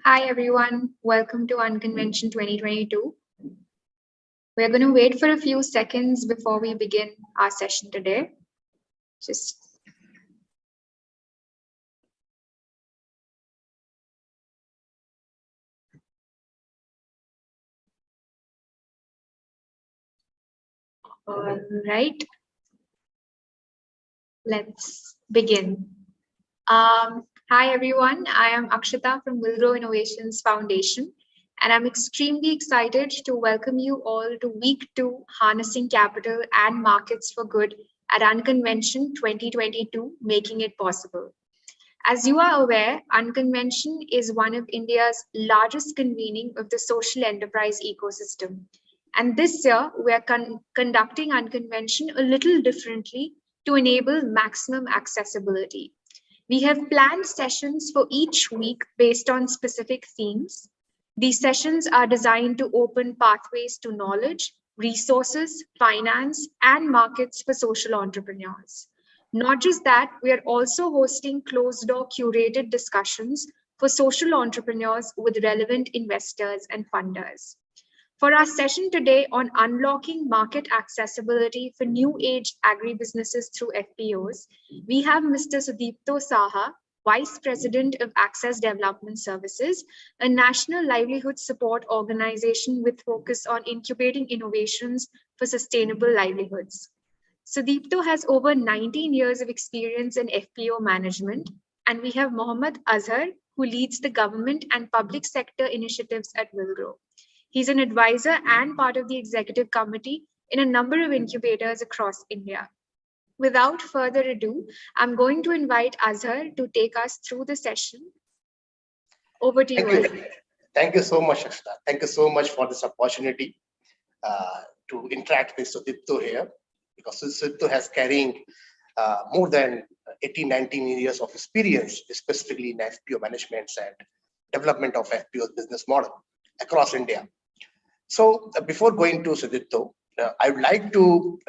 Hi everyone, welcome to Unconvention 2022. We're going to wait for a few seconds before we begin our session today. All right, let's begin. Hi everyone, I am Akshita from Wilgrow Innovations Foundation, and I'm extremely excited to welcome you all to Week 2 Harnessing Capital and Markets for Good at Unconvention 2022, Making It Possible. As you are aware, Unconvention is one of India's largest convening of the social enterprise ecosystem. And this year, we are conducting Unconvention a little differently to enable maximum accessibility. We have planned sessions for each week based on specific themes. These sessions are designed to open pathways to knowledge, resources, finance, and markets for social entrepreneurs. Not just that, we are also hosting closed-door curated discussions for social entrepreneurs with relevant investors and funders. For our session today on unlocking market accessibility for new age agribusinesses through FPOs, we have Mr. Sudipto Saha, Vice President of Access Development Services, a national livelihood support organization with focus on incubating innovations for sustainable livelihoods. Sudipto has over 19 years of experience in FPO management, and we have Mohammad Azhar, who leads the government and public sector initiatives at Wilgrow. He's an advisor and part of the executive committee in a number of incubators across India. Without further ado, I'm going to invite Azhar to take us through the session. Over to you, Azhar. Thank you so much, Akshita. Thank you so much for this opportunity to interact with Sudipto here, because Sudipto has carrying more than 18, 19 years of experience, specifically in FPO management and development of FPO business model across India. So before going to Sudipto, I would like to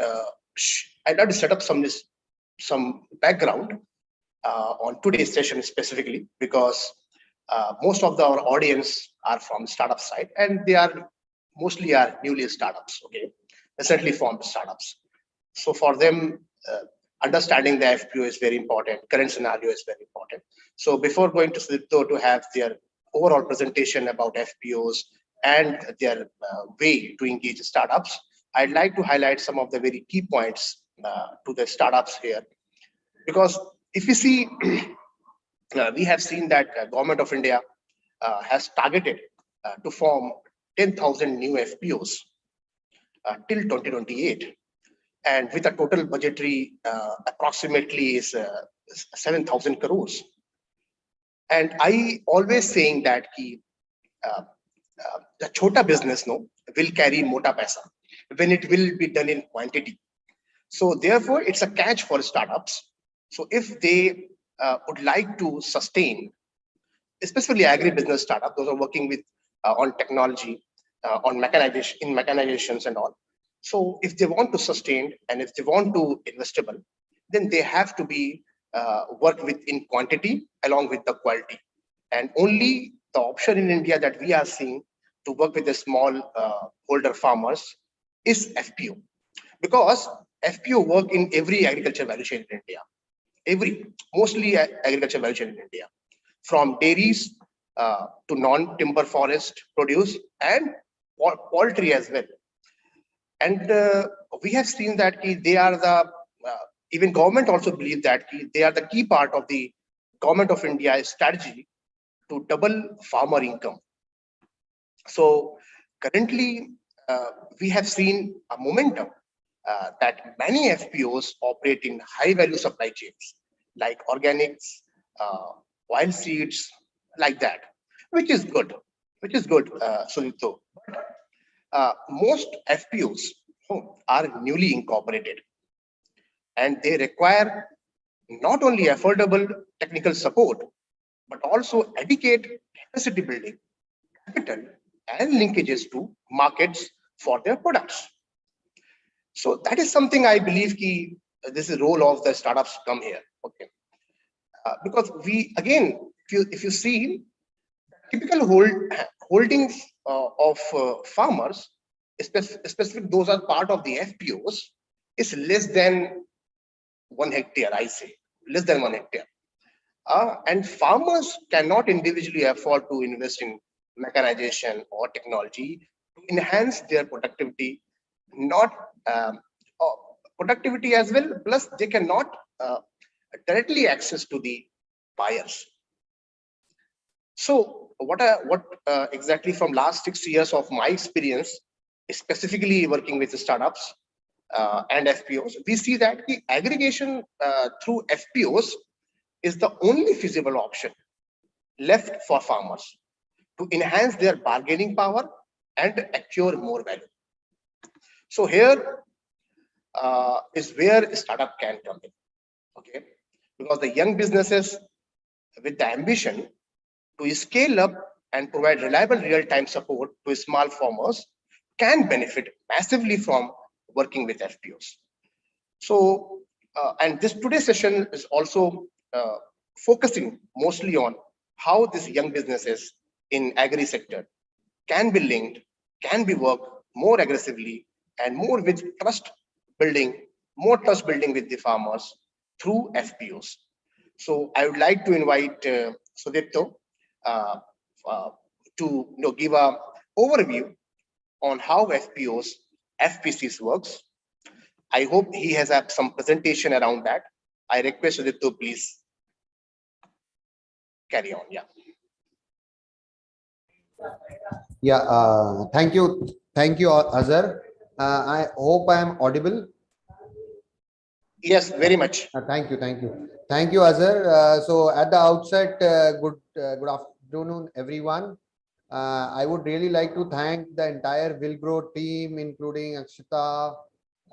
set up some background on today's session specifically, because most of our audience are from startup side, and they are mostly newly startups, okay, recently formed startups. So for them, understanding the FPO is very important. Current scenario is very important. So before going to Sudipto to have their overall presentation about FPOs and their way to engage startups, I'd like to highlight some of the very key points to the startups here. Because if you see, we have seen that Government of India has targeted to form 10,000 new FPOs till 2028. And with a total budgetary approximately is 7,000 crores. And I always saying that the chota business will carry mota paisa when it will be done in quantity. So therefore, it's a catch for startups. So if they would like to sustain, especially agribusiness startups, those are working with on technology, on mechanizations and all. So if they want to sustain and if they want to investable, then they have to be work with in quantity along with the quality. And only the option in India that we are seeing to work with the small holder farmers is FPO, because FPO work in every agriculture value chain in India, mostly agriculture value chain in India, from dairies to non-timber forest produce and poultry as well. And we have seen that they are the, even government also believe that they are the key part of the Government of India's strategy to double farmer income. So currently, we have seen a momentum that many FPOs operate in high value supply chains, like organics, wild seeds, like that, which is good, Sudipto. Most FPOs are newly incorporated, and they require not only affordable technical support, but also adequate capacity building, capital, and linkages to markets for their products. So that is something I believe this is role of the startups come here, okay? Because we, again, if you see, Typical holdings of farmers, specific those are part of the FPOs, is less than 1 hectare. I say less than 1 hectare. And farmers cannot individually afford to invest in mechanization or technology to enhance their productivity, not uh, productivity as well. Plus, they cannot directly access to the buyers. So, what exactly from last 6 years of my experience, specifically working with startups and FPOs, we see that the aggregation through FPOs is the only feasible option left for farmers to enhance their bargaining power and accrue more value. So here is where startup can come in, okay? Because the young businesses with the ambition to scale up and provide reliable real-time support to small farmers can benefit massively from working with FPOs. So, and this today's session is also focusing mostly on how these young businesses in agri sector can be linked, can be worked more aggressively and more with building, more trust building with the farmers through FPOs. So I would like to invite Sudipto uh, uh, to give a overview on how FPOs, FPCs works. I hope he has some presentation around that. I request Sudipto please carry on. Yeah. Yeah, thank you, Azhar. I hope I am audible. Yes, very much. Thank you, Azhar. So at the outset, good afternoon, everyone. I would really like to thank the entire Wilgrow team, including Akshita,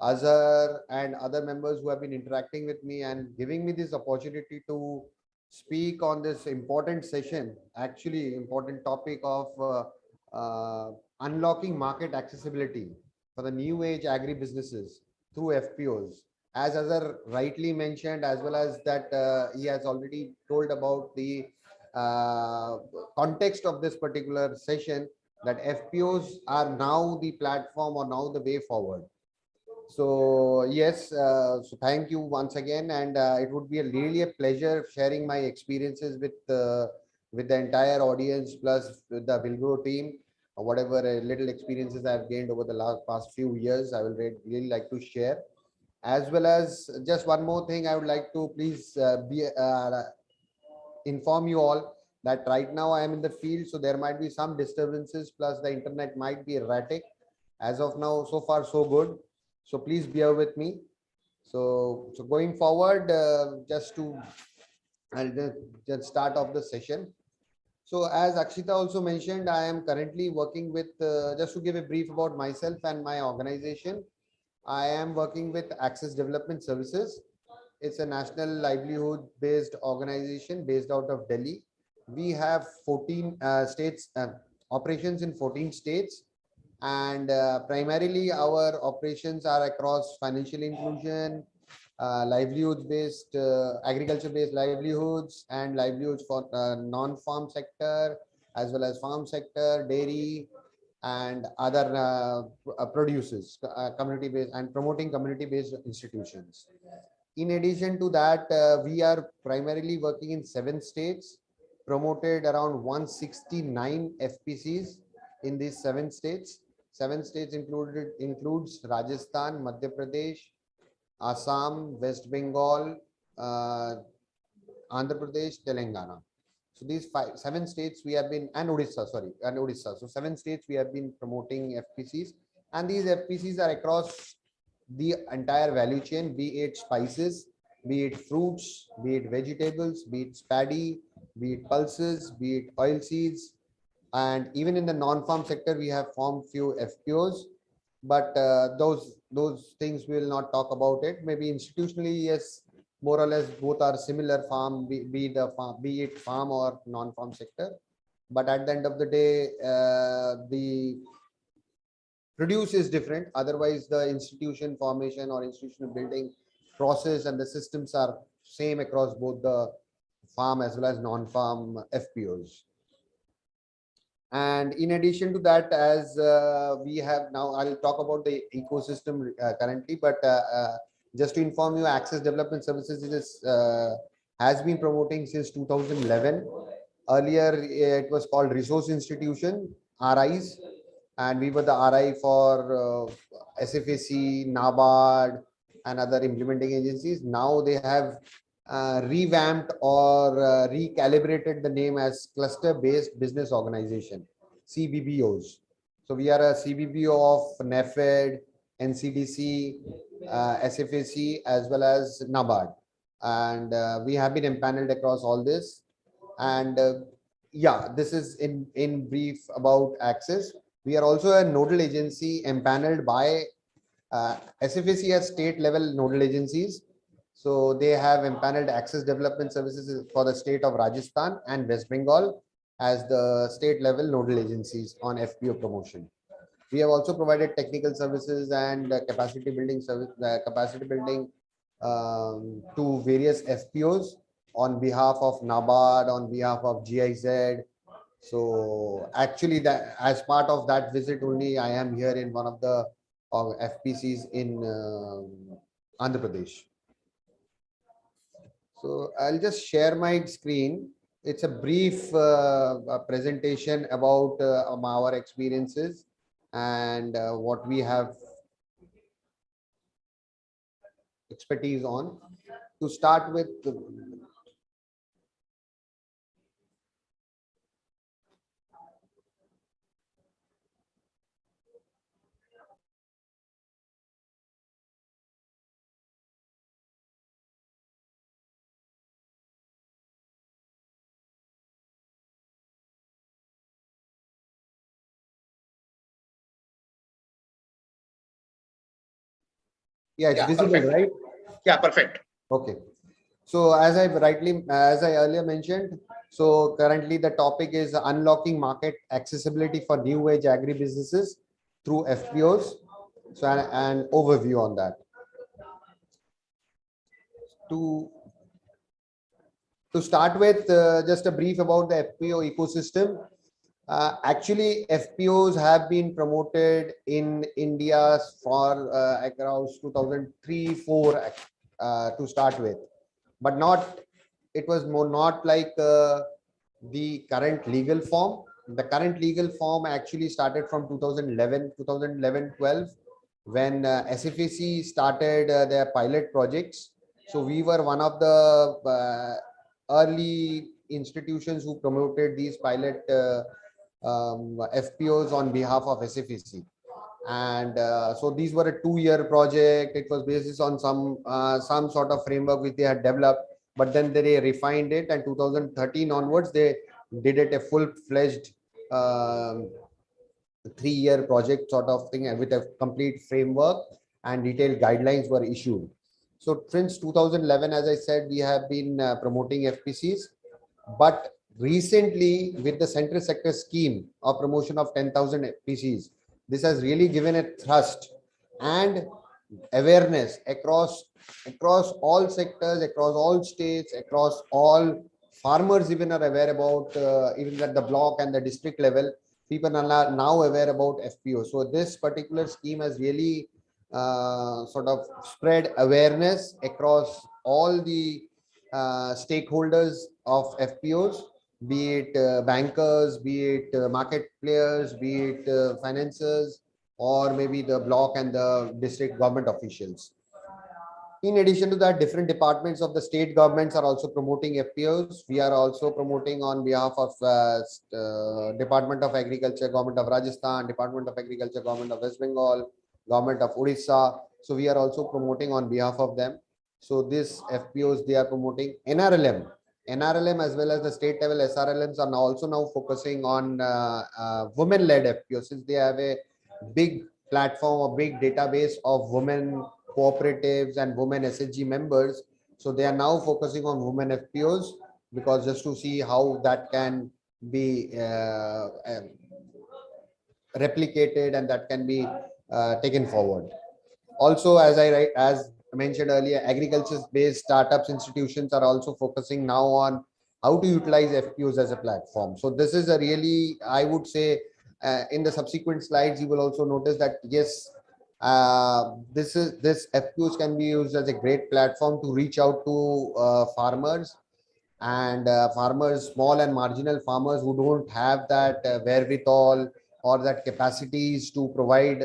Azhar, and other members who have been interacting with me and giving me this opportunity to speak on this important session, actually important topic of unlocking market accessibility for the new age agribusinesses through FPOs. As Azhar rightly mentioned, as well as that he has already told about the uh, context of this particular session, that FPOs are now the platform or now the way forward. So yes, so thank you once again, and it would be really a pleasure sharing my experiences with the entire audience plus with the Wilgrow team. Whatever little experiences I've gained over the past few years, I will really like to share. As well as just one more thing, I would like to please inform you all that right now I am in the field, so there might be some disturbances, plus the internet might be erratic. As of now, so far so good. So please bear with me. So going forward, just to I'll just start off the session. So as Akshita also mentioned, I am currently working with, just to give a brief about myself and my organization. I am working with Access Development Services. It's a national livelihood based organization based out of Delhi. We have 14 states, operations in 14 states, and primarily our operations are across financial inclusion, livelihoods based, agriculture based livelihoods, and livelihoods for non-farm sector, as well as farm sector, dairy, and other producers, community based, and promoting community based institutions. In addition to that, we are primarily working in 7 states, promoted around 169 FPCs in these 7 states. 7 states includes Rajasthan, Madhya Pradesh, Assam, West Bengal, uh, Andhra Pradesh, Telangana. So these 7 states we have been, and Odisha, sorry, and Odisha. So 7 states we have been promoting FPCs, and these FPCs are across the entire value chain, be it spices, be it fruits, be it vegetables, be it paddy, be it pulses, be it oil seeds, and even in the non-farm sector we have formed few FPOs. But those things we will not talk about it. Maybe institutionally, yes, more or less both are similar, farm, be it farm or non-farm sector. But at the end of the day, the produce is different. Otherwise, the institution formation or institutional building process and the systems are same across both the farm as well as non-farm FPOs. And in addition to that, as we have now, I'll talk about the ecosystem currently, but just to inform you, Access Development Services has been promoting since 2011. Earlier, it was called Resource Institution, RIs, and we were the RI for SFAC, NABARD, and other implementing agencies. Now they have revamped or recalibrated the name as Cluster Based Business Organization, CBBOs. So we are a CBBO of NEFED, NCDC, SFAC, as well as NABARD. And we have been empaneled across all this. And yeah, this is in brief about Access. We are also a nodal agency empaneled by SFAC has state level nodal agencies. So they have empaneled Access Development Services for the state of Rajasthan and West Bengal as the state level nodal agencies on FPO promotion. We have also provided technical services and capacity building to various FPOs on behalf of NABARD, on behalf of GIZ. So actually, that as part of that visit only, I am here in one of the FPCs in Andhra Pradesh. So I'll just share my screen. It's a brief presentation about our experiences and what we have expertise on. To start with, yeah, it's visible, perfect. right? Yeah, perfect. Okay. So as I earlier mentioned, so currently the topic is unlocking market accessibility for new age agribusinesses through FPOs. So an overview on that. To start with, just a brief about the FPO ecosystem. Actually, FPOs have been promoted in India for around 2003-4 to start with, but not. It was more not like the current legal form. The current legal form actually started from 2011-12 when SFAC started their pilot projects. So we were one of the early institutions who promoted these pilot FPOs on behalf of SFAC. And so these were a 2-year project. It was based on some sort of framework which they had developed, but then they refined it, and 2013 onwards they did it a full-fledged 3-year project sort of thing, and with a complete framework and detailed guidelines were issued. So since 2011, as I said, we have been promoting FPCs, but recently with the central sector scheme of promotion of 10,000 FPCs, this has really given a thrust and awareness across all sectors, across all states, across all farmers even are aware about, even at the block and the district level, people are now aware about FPO. So this particular scheme has really sort of spread awareness across all the stakeholders of FPOs, be it bankers, be it market players, be it financiers, or maybe the block and the district government officials. In addition to that, different departments of the state governments are also promoting FPOs. We are also promoting on behalf of Department of Agriculture, Government of Rajasthan, Department of Agriculture, Government of West Bengal, Government of Odisha. So we are also promoting on behalf of them. So this FPOs, they are promoting NRLM as well as the state level SRLMs are now also focusing on women-led FPOs, since they have a big platform, a big database of women cooperatives and women SHG members. So they are now focusing on women FPOs, because just to see how that can be replicated and that can be taken forward. Also, as mentioned earlier, agriculture based startups institutions are also focusing now on how to utilize FPOs as a platform. So this is a really, I would say, in the subsequent slides, you will also notice that yes, this FPOs can be used as a great platform to reach out to farmers and farmers, small and marginal farmers who don't have that wherewithal or that capacities to provide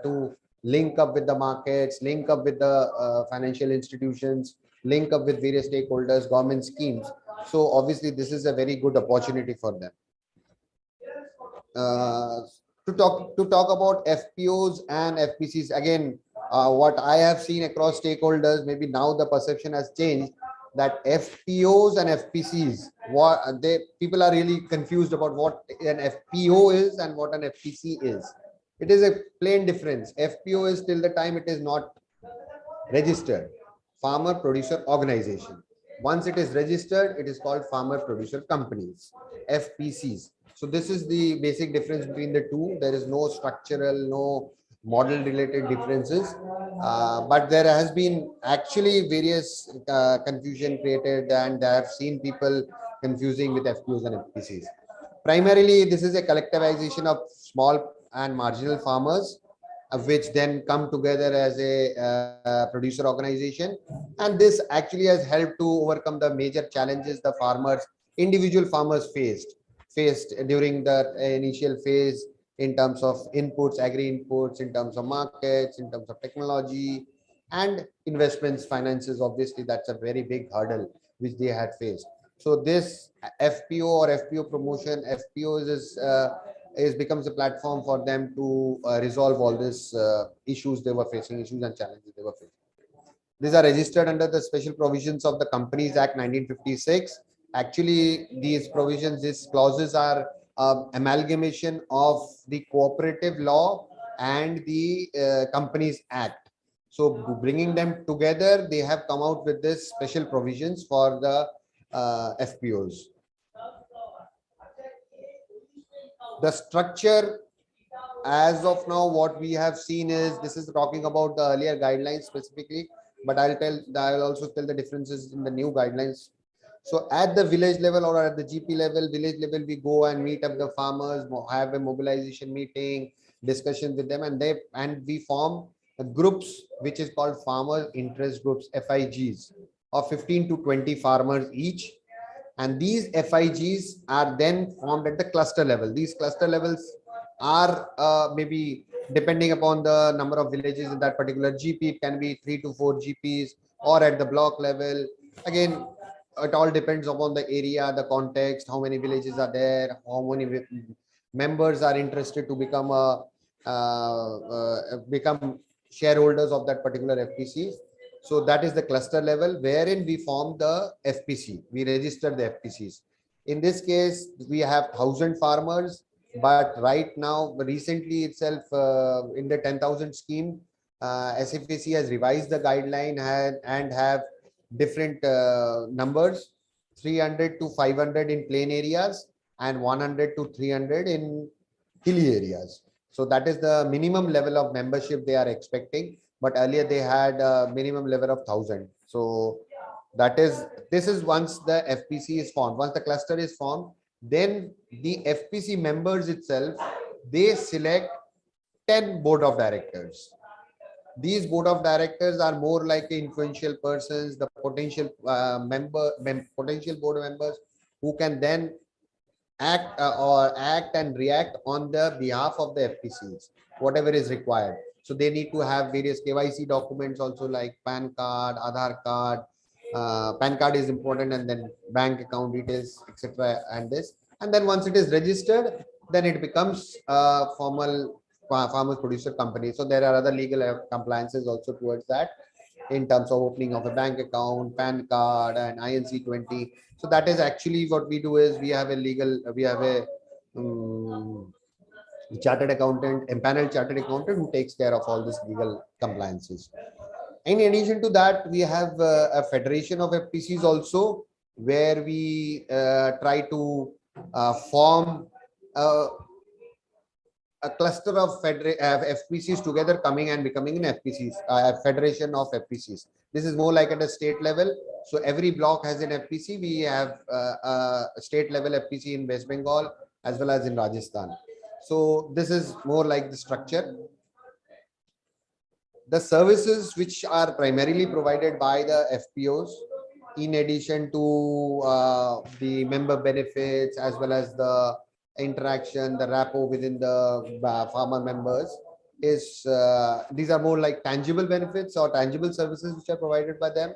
to link up with the markets, link up with the financial institutions, link up with various stakeholders, government schemes. So obviously this is a very good opportunity for them. uh, to talk about FPOs and FPCs again. What I have seen across stakeholders, maybe now the perception has changed that FPOs and FPCs, what they people are really confused about what an FPO is and what an FPC is. It is a plain difference. FPO is till the time it is not registered, farmer producer organization. Once it is registered, it is called farmer producer companies, FPCs. So this is the basic difference between the two. There is no structural, no model related differences, but there has been actually various confusion created, and I have seen people confusing with FPOs and FPCs. Primarily, this is a collectivization of small and marginal farmers, which then come together as a producer organization. And this actually has helped to overcome the major challenges the farmers, individual farmers faced during the initial phase in terms of inputs, agri inputs, in terms of markets, in terms of technology and investments, finances. Obviously, that's a very big hurdle which they had faced. So this FPO or FPO promotion, FPO is becomes a platform for them to resolve all these issues they were facing, issues and challenges they were facing. These are registered under the special provisions of the Companies Act 1956. Actually, these provisions, these clauses are amalgamation of the cooperative law and the Companies Act. So bringing them together, they have come out with this special provisions for the FPOs. The structure as of now, what we have seen is, this is talking about the earlier guidelines specifically, but I'll also tell the differences in the new guidelines. So at the village level or at the GP level, village level, we go and meet up the farmers, have a mobilization meeting, discussion with them, and we form groups which is called farmer interest groups, FIGs, of 15 to 20 farmers each. And these FIGs are then formed at the cluster level. These cluster levels are maybe depending upon the number of villages in that particular GP, it can be 3 to 4 GPs, or at the block level. Again, it all depends upon the area, the context, how many villages are there, how many members are interested to become shareholders of that particular FPC. So that is the cluster level wherein we form the FPC. We register the FPCs. In this case, we have 1,000 farmers, but right now, recently itself, in the 10,000 scheme, SFAC has revised the guideline and have different numbers, 300 to 500 in plain areas and 100 to 300 in hilly areas. So that is the minimum level of membership they are expecting. But earlier they had a minimum level of 1,000. So this is once the FPC is formed. Once the cluster is formed, then the FPC members itself, they select 10 board of directors. These board of directors are more like influential persons, the potential potential board members who can then act and react on the behalf of the FPCs, whatever is required. So they need to have various KYC documents also, like PAN card, Aadhaar card. PAN card is important, and then bank account details, etc. And then once it is registered, then it becomes a formal farmers producer company. So there are other legal compliances also towards that, in terms of opening of a bank account, PAN card, and INC 20. So that is actually what we do is we have a chartered accountant, empaneled chartered accountant, who takes care of all these legal compliances. In addition to that, we have a federation of FPCs also, where we try to form a cluster of FPCs together, coming and becoming an FPCs, federation of FPCs. This is more like at a state level, So every block has an FPC. We have a state level FPC in West Bengal as well as in Rajasthan. So this is more like the structure. The services which are primarily provided by the FPOs, in addition to the member benefits as well as the interaction, the rapport within the farmer members, is these are more like tangible benefits or tangible services which are provided by them.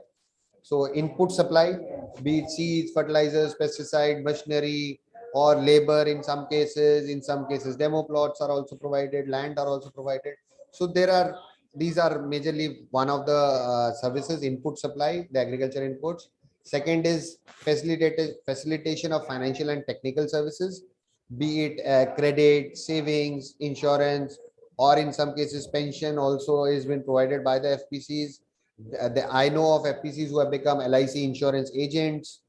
So input supply, be it seeds, fertilizers, pesticide, machinery, or labor in some cases demo plots are also provided, land are also provided. So these are majorly one of the services, input supply, the agriculture inputs. Second is facilitation of financial and technical services, be it credit, savings, insurance, or in some cases pension also is been provided by the FPCs. I know of FPCs who have become LIC insurance agents,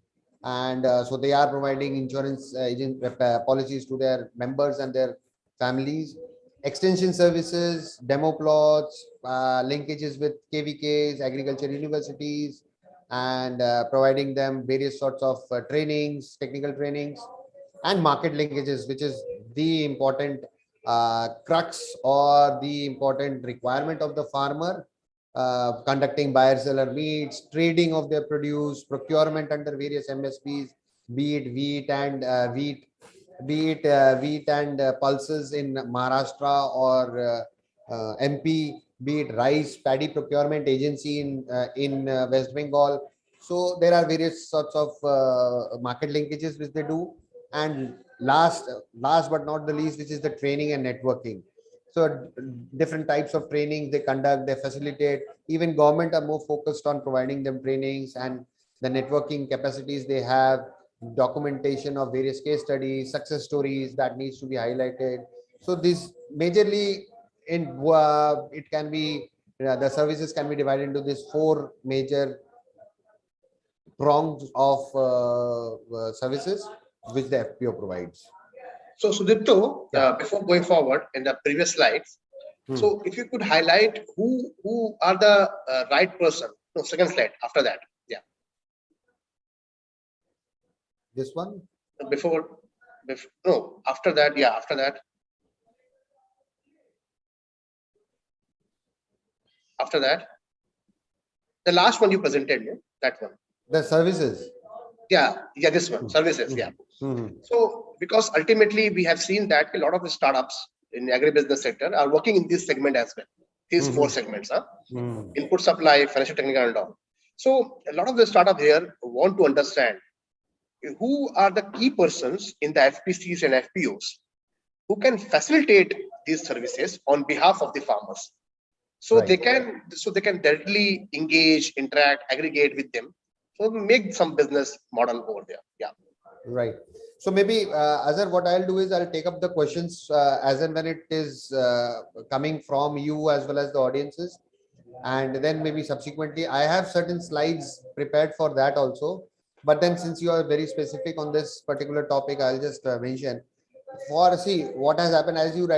and so they are providing insurance agent policies to their members and their families. Extension services, demo plots, linkages with KVKs, agriculture universities, and providing them various sorts of trainings, technical trainings, and market linkages, which is the important crux or the important requirement of the farmer, conducting buyer seller meets, trading of their produce, procurement under various MSPs, be it wheat and pulses in Maharashtra or MP, be it rice, paddy procurement agency in West Bengal. So there are various sorts of market linkages which they do. And last but not the least, which is the training and networking. So different types of trainings they conduct, they facilitate. Even government are more focused on providing them trainings, and the networking capacities they have, documentation of various case studies, success stories that needs to be highlighted. So this majorly in it can be the services can be divided into these four major prongs of services which the FPO provides. So Sudipto, before going forward in the previous slides, so if you could highlight who are the right person. No, second slide after that. Yeah. This one? Before no, after that. Yeah, after that. After that. The last one you presented, no? That one. The services. Yeah, this one, services. Yeah. So because ultimately we have seen that a lot of the startups in the agribusiness sector are working in this segment as well. These four segments, input supply, financial, technical, and all. So a lot of the startup here want to understand who are the key persons in the FPCs and FPOs who can facilitate these services on behalf of the farmers. So they can directly engage, interact, aggregate with them. So make some business model over there. Yeah. Right. So maybe Azhar, what I'll do is I'll take up the questions as and when it is coming from you as well as the audiences, and then maybe subsequently I have certain slides prepared for that also. But then since you are very specific on this particular topic, I'll just mention for see what has happened, as you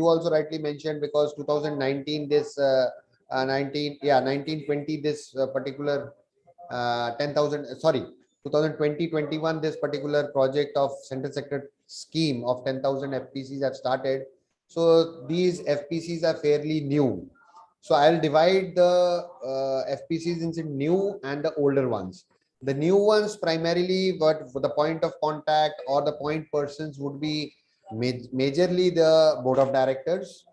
also rightly mentioned, because 2019 this 1920 this particular 10,000 sorry 2020-21 this particular project of central sector scheme of 10,000 FPCs have started. So these FPCs are fairly new. So I'll divide the FPCs into new and the older ones. The new ones primarily, but for the point of contact or the point persons would be majorly the board of directors,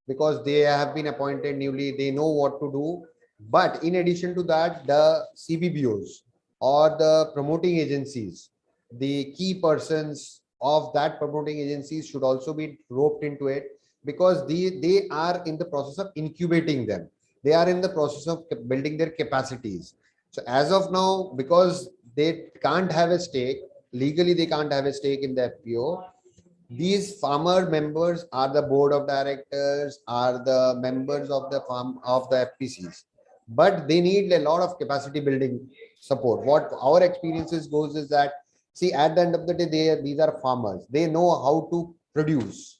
because they have been appointed newly, they know what to do. But in addition to that, the CBBOs or the promoting agencies, the key persons of that promoting agencies should also be roped into it, because they are in the process of incubating them. They are in the process of building their capacities. So as of now, because they can't have a stake, legally they can't have a stake in the FPO, these farmer members are the board of directors, are the members of the farm of the FPCs, but they need a lot of capacity building support. What our experiences goes is that, see, at the end of the day, these are farmers. They know how to produce,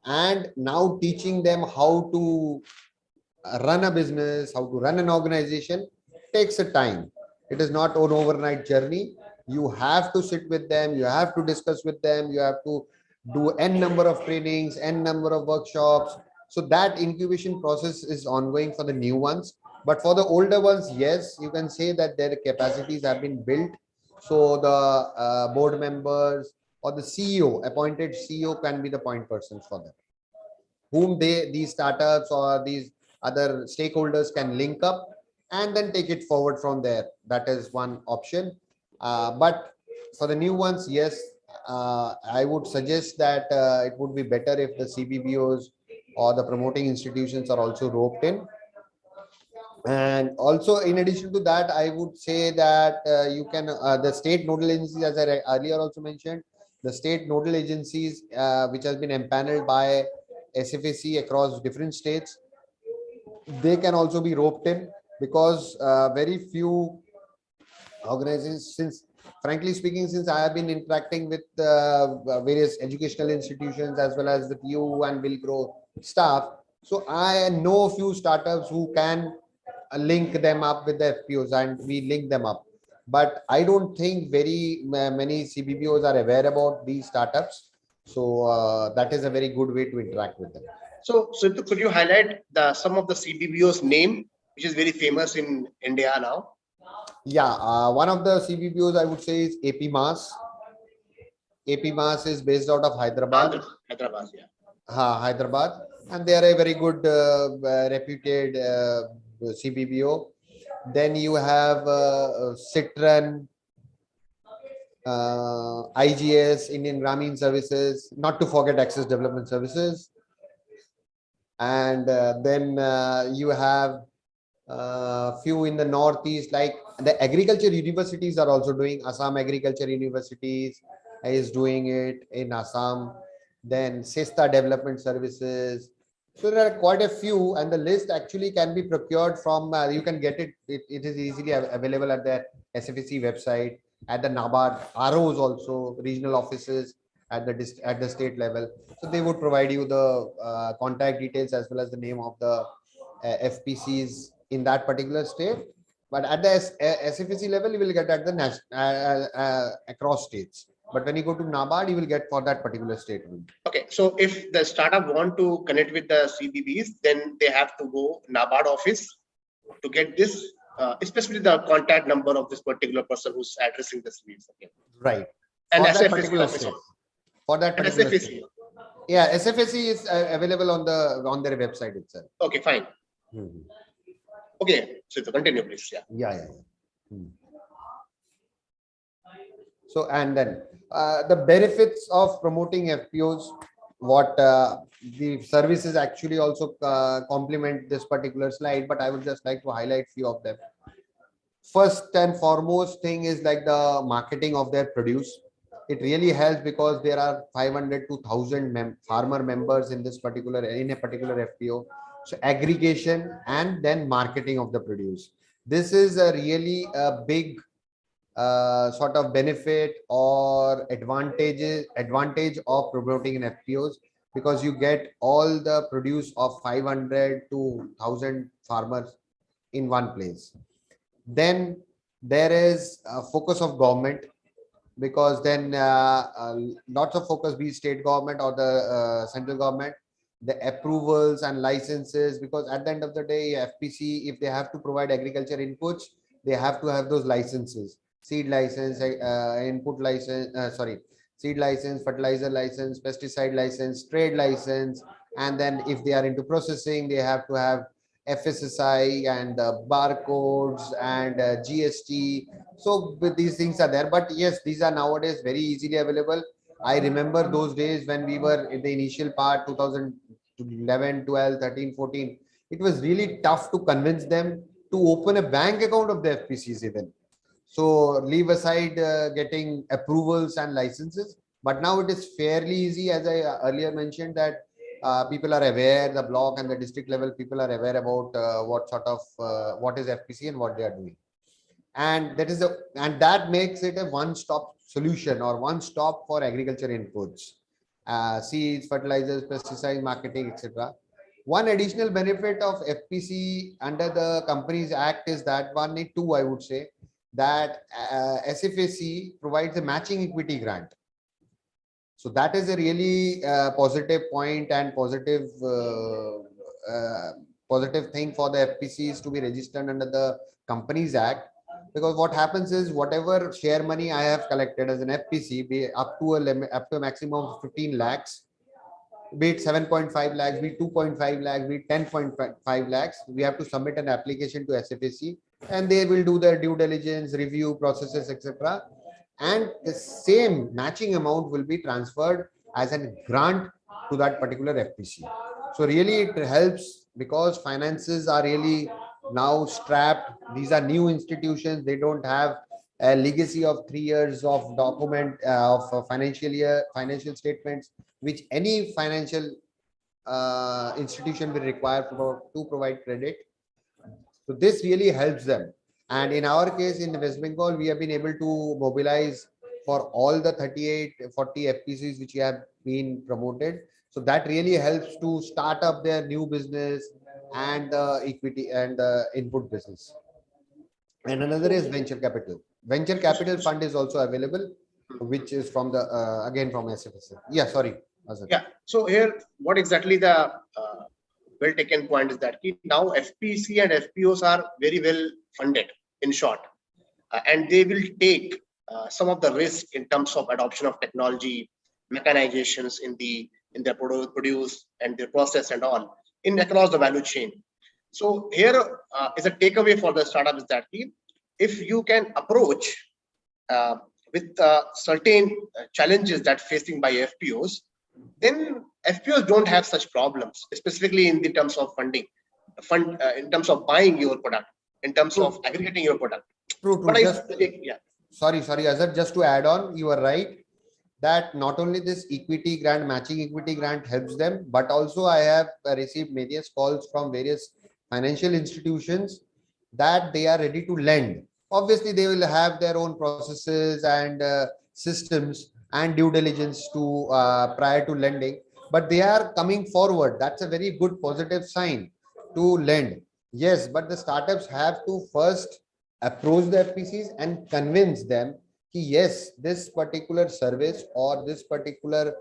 and now teaching them how to run a business, how to run an organization, takes a time. It is not an overnight journey. You have to sit with them, you have to discuss with them, you have to do n number of trainings, n number of workshops. So that incubation process is ongoing for the new ones. But for the older ones, yes, you can say that their capacities have been built. So the board members or the CEO, appointed CEO, can be the point persons for them, whom these startups or these other stakeholders can link up and then take it forward from there. That is one option. But for the new ones, yes, I would suggest that it would be better if the CBBOs or the promoting institutions are also roped in. And also, in addition to that, I would say that you can the state nodal agencies, as I earlier also mentioned, the state nodal agencies which has been empaneled by SFAC across different states, they can also be roped in, because very few organizations, since frankly speaking, since I have been interacting with various educational institutions as well as with you and will grow staff, so I know a few startups who can link them up with the FPOs, and we link them up. But I don't think very many CBBOs are aware about these startups. So that is a very good way to interact with them. So could you highlight some of the CBBO's name, which is very famous in India now? Yeah, one of the CBBOs I would say is AP Mass. AP Mass is based out of Hyderabad. Hyderabad, yeah. Hyderabad, and they are a very good reputed CBBO. Then you have Citran, IGS, Indian Grameen Services, not to forget Access Development Services. And then you have few in the northeast, like the agriculture universities are also doing. Assam Agriculture Universities is doing it in Assam. Then Sesta Development Services. So there are quite a few, and the list actually can be procured from, you can get it, it is easily available at the SFAC website, at the NABARD, ROs also, regional offices at the state level. So they would provide you the contact details as well as the name of the FPCs in that particular state. But at the SFAC level, you will get at the across states. But when you go to NABARD, you will get for that particular state. Okay, so if the startup want to connect with the CBBs, then they have to go NABARD office to get this, especially the contact number of this particular person who's addressing the CBBs. Okay. Right. And For that SFAC particular office state. also. For that And particular SFAC. state. Yeah, SFAC is available on their website itself. Okay, fine. Okay, so continue, please. Yeah. Yeah. So, and then the benefits of promoting FPOs, what the services actually also complement this particular slide, but I would just like to highlight few of them. First and foremost thing is like the marketing of their produce. It really helps because there are 500 to 1,000 farmer members in a particular FPO. So aggregation and then marketing of the produce. This is a really a big sort of benefit or advantage of promoting in FPOs, because you get all the produce of 500 to 1,000 farmers in one place. Then there is a focus of government, because then lots of focus, be state government or the central government, the approvals and licenses, because at the end of the day, FPC, if they have to provide agriculture inputs, they have to have those licenses, seed license, input license, seed license, fertilizer license, pesticide license, trade license. And then if they are into processing, they have to have FSSI and barcodes and GST. So these things are there, but yes, these are nowadays very easily available. I remember those days when we were in the initial part, 2011, 12, 13, 14. It was really tough to convince them to open a bank account of the FPCs even. So leave aside getting approvals and licenses. But now it is fairly easy, as I earlier mentioned, that people are aware, the block and the district level people are aware about what is FPC and what they are doing. And that makes it a one-stop solution or one-stop for agriculture inputs, seeds, fertilizers, pesticides, marketing, etc. One additional benefit of FPC under the Companies Act is that one, two, I would say, that SFAC provides a matching equity grant. So that is a really positive point and positive thing for the FPCs to be registered under the Companies Act. Because what happens is whatever share money I have collected as an FPC, be up to a limit, up to a maximum of 15 lakhs, be it 7.5 lakhs, be it 2.5 lakhs, be it 10.5 lakhs, we have to submit an application to SFAC and they will do their due diligence, review processes, etc. And the same matching amount will be transferred as a grant to that particular FPC. So really it helps because finances are really now strapped. These are new institutions. They don't have a legacy of 3 years of document of financial statements, which any financial institution will require to provide credit. So this really helps them. And in our case, in West Bengal, we have been able to mobilize for all the 38, 40 FPCs which have been promoted. So that really helps to start up their new business and the equity and the input business. And another is venture capital. Venture capital fund is also available, which is from the again from SFS. Yeah, sorry. Azad. Yeah. So here, what exactly the well taken point is that now FPC and FPOs are very well funded, in short, and they will take some of the risk in terms of adoption of technology, mechanizations in their produce and their process and all in across the value chain. So here is a takeaway for the startup is that if you can approach with certain challenges that facing by FPOs, then FPOs don't have such problems, specifically in the terms of funding, in terms of buying your product, in terms of aggregating your product. True. But Yeah. Sorry, Azhar, just to add on, you are right that not only this equity grant, matching equity grant helps them, but also I have received various calls from various financial institutions that they are ready to lend. Obviously, they will have their own processes and systems and due diligence to prior to lending, but they are coming forward. That's a very good positive sign to lend. Yes, but the startups have to first approach the FPCs and convince them that yes, this particular service or this particular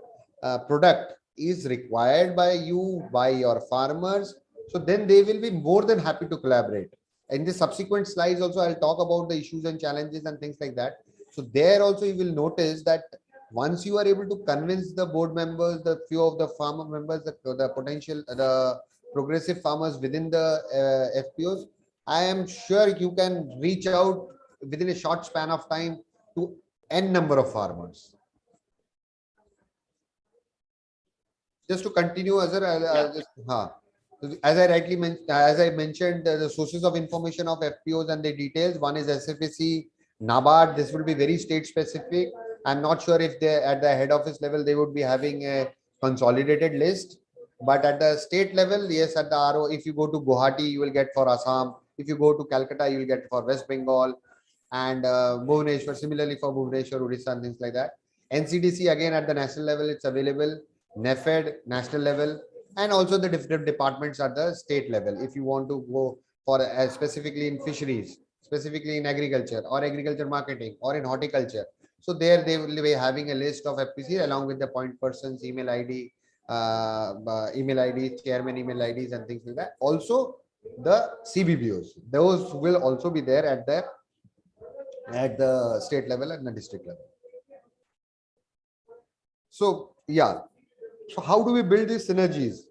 product is required by you, by your farmers. So then they will be more than happy to collaborate. In the subsequent slides also, I'll talk about the issues and challenges and things like that. So there also you will notice that once you are able to convince the board members, the few of the farmer members, the potential, the progressive farmers within the FPOs, I am sure you can reach out within a short span of time to n number of farmers. Just to continue, as I mentioned, the sources of information of FPOs and the details. One is SFAC, NABARD. This will be very state specific. I'm not sure if they at the head office level they would be having a consolidated list, but at the state level, yes, at the RO, if you go to Guwahati, you will get for Assam. If you go to Calcutta, you will get for West Bengal, and Bhubaneswar, similarly for Bhubaneswar, Odisha, and things like that. NCDC again at the national level, it's available. NEFED national level, and also the different departments at the state level. If you want to go for specifically in fisheries, specifically in agriculture or agriculture marketing or in horticulture, so there they will be having a list of FPC along with the point persons, email ID, chairman email IDs and things like that. Also the CBBOs, those will also be there at the state level and the district level. So yeah, so how do we build these synergies?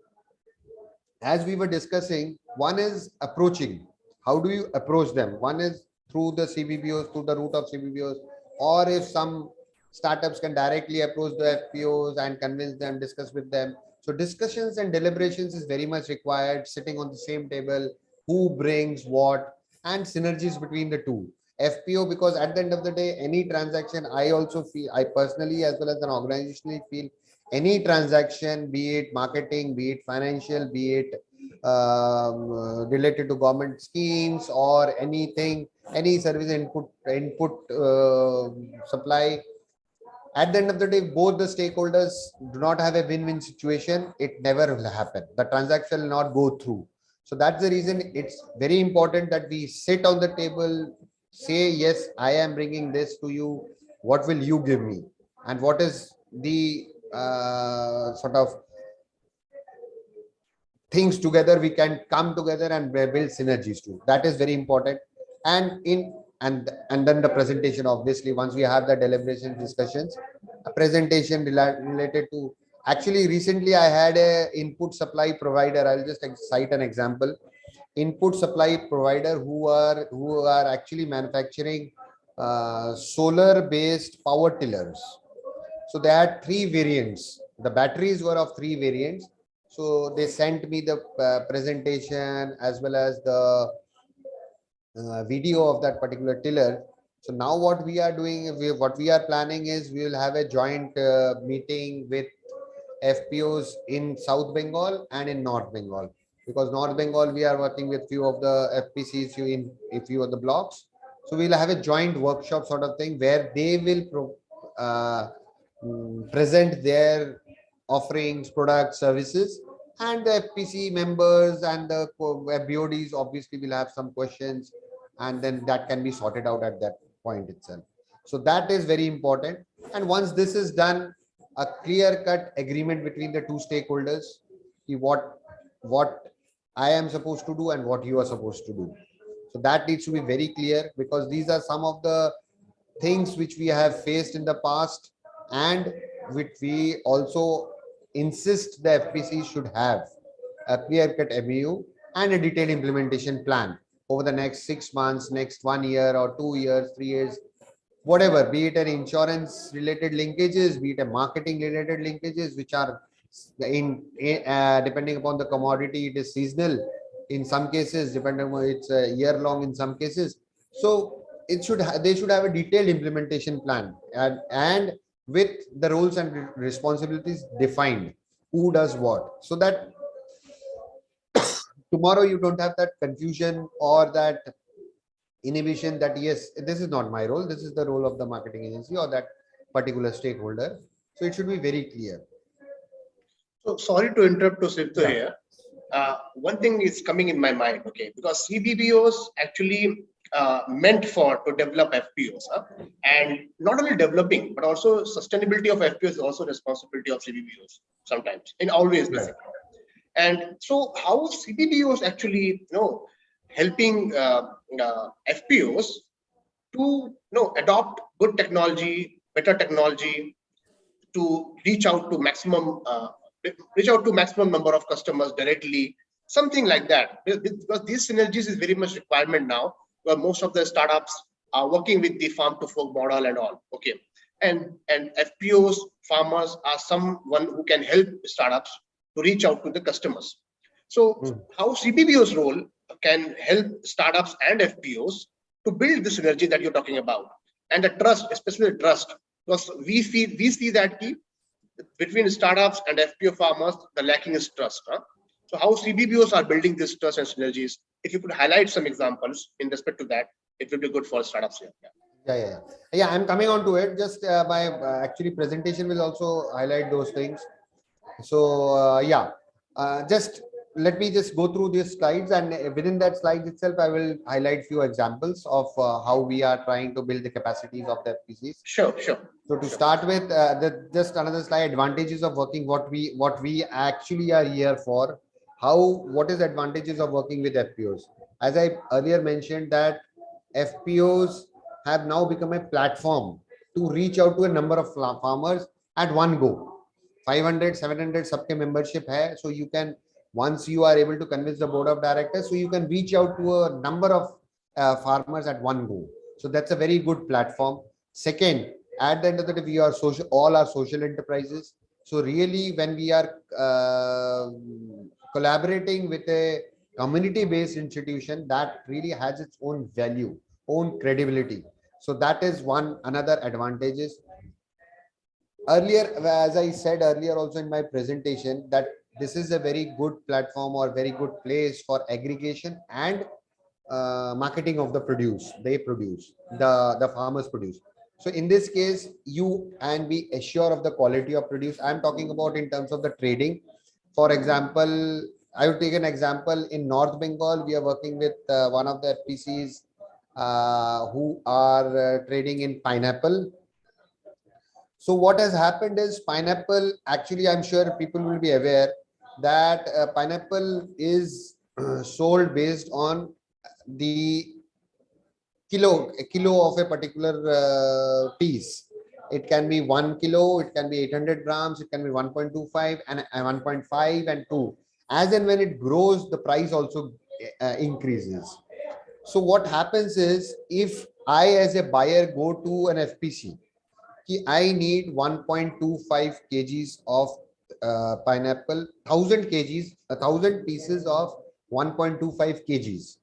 As we were discussing, one is approaching. How do you approach them? One is through the CBBOs, through the route of CBBOs, or if some startups can directly approach the FPOs and convince them, discuss with them. So discussions and deliberations is very much required, sitting on the same table, who brings what, and synergies between the two. FPO, because at the end of the day, any transaction, I also feel, I personally as well as an organizationally feel, any transaction, be it marketing, be it financial, be it related to government schemes or anything, any service input supply, at the end of the day, both the stakeholders do not have a win-win situation, it never will happen. The transaction will not go through. So that's the reason it's very important that we sit on the table, say, yes, I am bringing this to you. What will you give me? And what is the sort of things together we can come together and build synergies too. That is very important. And then the presentation, obviously, once we have the deliberation discussions, a presentation related to, actually recently I had a input supply provider. I'll just cite an example. Input supply provider who are actually manufacturing solar based power tillers. So they had three variants. The batteries were of three variants. So they sent me the presentation as well as the video of that particular tiller. So now what we are doing, what we are planning is we will have a joint meeting with FPOs in South Bengal and in North Bengal. Because North Bengal, we are working with few of the FPCs in a few of the blocks. So we'll have a joint workshop sort of thing where they will present their offerings, products, services, and the FPC members and the BODs obviously will have some questions, and then that can be sorted out at that point itself. So that is very important. And once this is done, a clear-cut agreement between the two stakeholders, what I am supposed to do and what you are supposed to do. So that needs to be very clear, because these are some of the things which we have faced in the past, and which we also insist the FPC should have a clear-cut MAU and a detailed implementation plan over the next 6 months, next 1 year or 2 years, 3 years, whatever, be it an insurance related linkages, be it a marketing related linkages, which are depending upon the commodity, it is seasonal in some cases, depending on it's a year long in some cases. So they should have a detailed implementation plan, and with the roles and responsibilities defined, who does what, so that tomorrow you don't have that confusion or that inhibition that, yes, this is not my role, this is the role of the marketing agency or that particular stakeholder. So it should be very clear. So sorry to interrupt to Sipto Yeah. here. One thing is coming in my mind, okay, because CBBOs actually meant for to develop FPOs, and not only developing but also sustainability of FPOs is also responsibility of CBBOs sometimes, in always basically. And so how CBBOs actually helping FPOs to adopt good technology, better technology, to reach out to maximum number of customers directly, something like that, because these synergies is very much requirement now, where most of the startups are working with the farm to fork model and all, okay, and FPOs, farmers, are someone who can help startups to reach out to the customers. So how CBBO's role can help startups and FPOs to build the synergy that you're talking about, and the trust, especially the trust, because we see that key between startups and FPO farmers, the lacking is trust. So how CBBOs are building this trust and synergies? If you could highlight some examples in respect to that, it will be good for startups here. Yeah, I'm coming on to it. Just my actually presentation will also highlight those things. So just let me just go through these slides, and within that slide itself, I will highlight few examples of how we are trying to build the capacities of the FPCs. Sure. So to start with, just another slide, advantages of working, what we actually are here for, what is the advantages of working with FPOs? As I earlier mentioned, that FPOs have now become a platform to reach out to a number of farmers at one go. 500, 700 सबके membership है, so you can, once you are able to convince the board of directors, so you can reach out to a number of farmers at one go. So that's a very good platform. Second, at the end of the day, we are all are social enterprises. So really, when we are collaborating with a community-based institution, that really has its own value, own credibility. So that is another advantages. Earlier, as I said earlier also in my presentation, that this is a very good platform or very good place for aggregation and marketing of the produce the farmers produce. So in this case, you and be assured of the quality of produce. I'm talking about in terms of the trading. For example, I would take an example in North Bengal. We are working with one of the FPCs who are trading in pineapple. So what has happened is pineapple, actually, I'm sure people will be aware that pineapple is sold based on the a kilo of a particular piece. It can be 1 kilo, it can be 800 grams, it can be 1.25 and 1.5 and 2. As and when it grows, the price also increases. So what happens is, if I as a buyer go to an FPC, I need 1.25 kgs of pineapple, 1000 kgs, 1000 pieces of 1.25 kgs,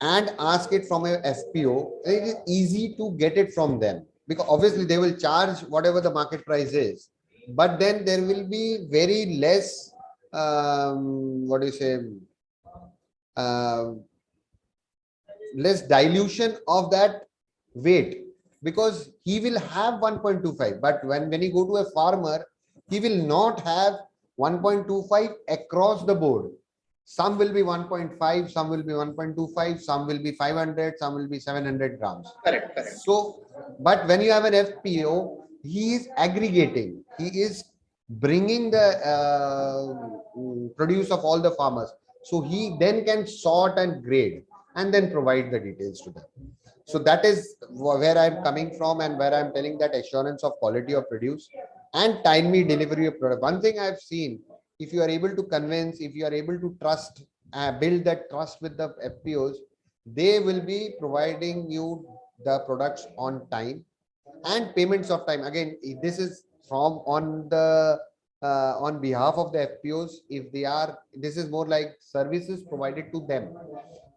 and ask it from a FPO, it is easy to get it from them, because obviously they will charge whatever the market price is, but then there will be very less, what do you say, uh, less dilution of that weight, because he will have 1.25, but when you go to a farmer, he will not have 1.25 across the board. Some will be 1.5, some will be 1.25, some will be 500, some will be 700 grams. Correct, correct. So, but when you have an FPO, he is aggregating, he is bringing the produce of all the farmers. So he then can sort and grade and then provide the details to them. So that is where I'm coming from, and where I'm telling that assurance of quality of produce and timely delivery of product. One thing I've seen, if you are able to convince, if you are able to trust, build that trust with the FPOs, they will be providing you the products on time and payments of time. Again, this is from on behalf of the FPOs. If they are, this is more like services provided to them.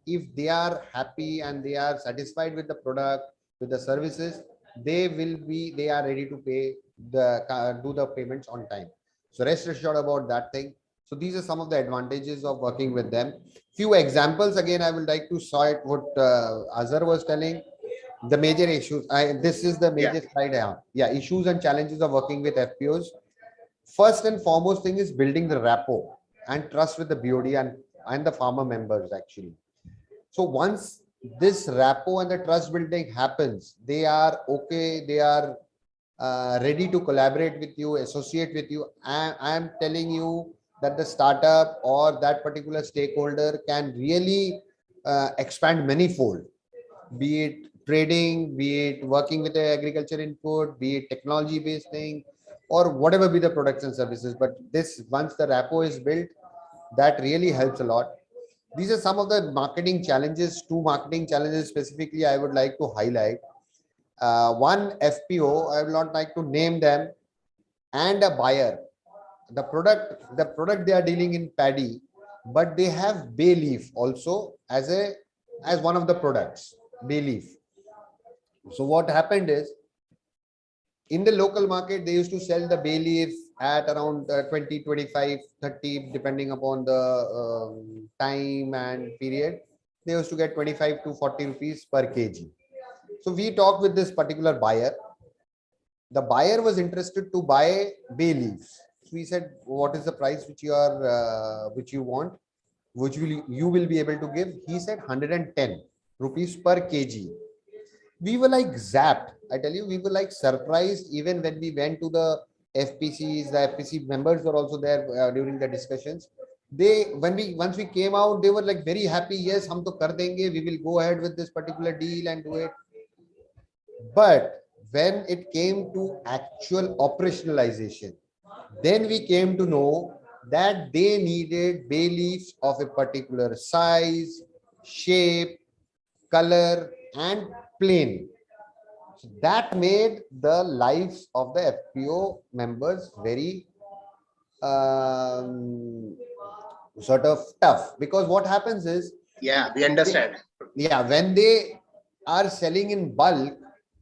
If they are happy and they are satisfied with the product, with the services, they are ready to pay do the payments on time. So rest assured about that thing. So these are some of the advantages of working with them. Few examples again I would like to cite what Azhar was telling. The major issues, this is the major slide. Yeah, issues and challenges of working with FPOs. First and foremost thing is building the rapport and trust with the BOD and the farmer members actually. So once this rapport and the trust building happens, they are okay, they are ready to collaborate with you, associate with you. I am telling you that the startup or that particular stakeholder can really expand manifold, be it trading, be it working with the agriculture input, be it technology based thing, or whatever be the products and services. But this, once the rapport is built, that really helps a lot. These are some of the marketing challenges, two marketing challenges specifically I would like to highlight. One FPO, I will not like to name them, and a buyer. The product they are dealing in paddy, but they have bay leaf also as one of the products, bay leaf. So what happened is, in the local market, they used to sell the bay leaf at around 20, 25, 30, depending upon the time and period. They used to get 25 to 40 rupees per kg. So we talked with this particular buyer. The buyer was interested to buy bay leaves. So we said, what is the price which you want, which you will be able to give? He said 110 rupees per kg. We were like zapped. I tell you, we were like surprised. Even when we went to the FPCs, the FPC members were also there during the discussions. Once we came out, they were like very happy. Yes, hum to kar denge. We will go ahead with this particular deal and do it. But when it came to actual operationalization, then we came to know that they needed bay leaves of a particular size, shape, color, and plane. So that made the lives of the FPO members very sort of tough, because what happens is, We understand. when they are selling in bulk,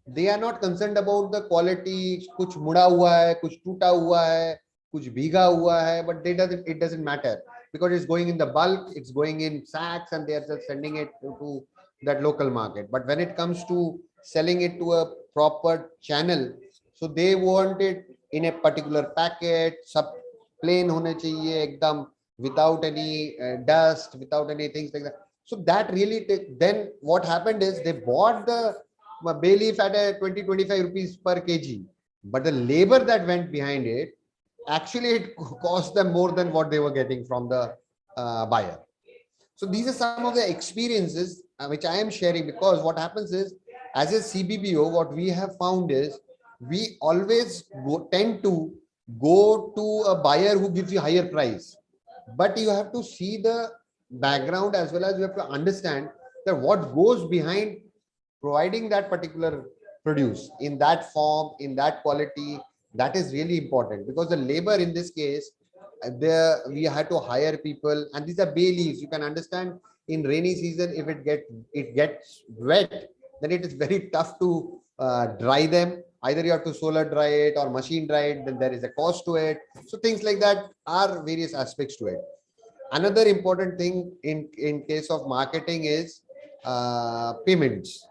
they are not concerned about the quality. कुछ मुड़ा हुआ है, कुछ टूटा हुआ है, कुछ भीगा हुआ है, but it doesn't matter, because it's going in the bulk, it's going in sacks, and they are just sending it to that local market. But when it comes to selling it to a proper channel. So they want it in a particular packet, sub plain hone chahiye ekdam, without any dust, without any things like that. So that really then what happened is they bought the bay leaf at a 20-25 rupees per kg, but the labor that went behind it, actually it cost them more than what they were getting from the buyer. So these are some of the experiences which I am sharing, because what happens is, as a CBBO, what we have found is we always tend to go to a buyer who gives you higher price, but you have to see the background, as well as you have to understand that what goes behind providing that particular produce in that form, in that quality. That is really important, because the labor in this case, there we had to hire people, and these are bay leaves. You can understand, in rainy season, if it gets wet, then it is very tough to dry them. Either you have to solar dry it or machine dry it, then there is a cost to it. So things like that are various aspects to it. Another important thing in case of marketing is payments,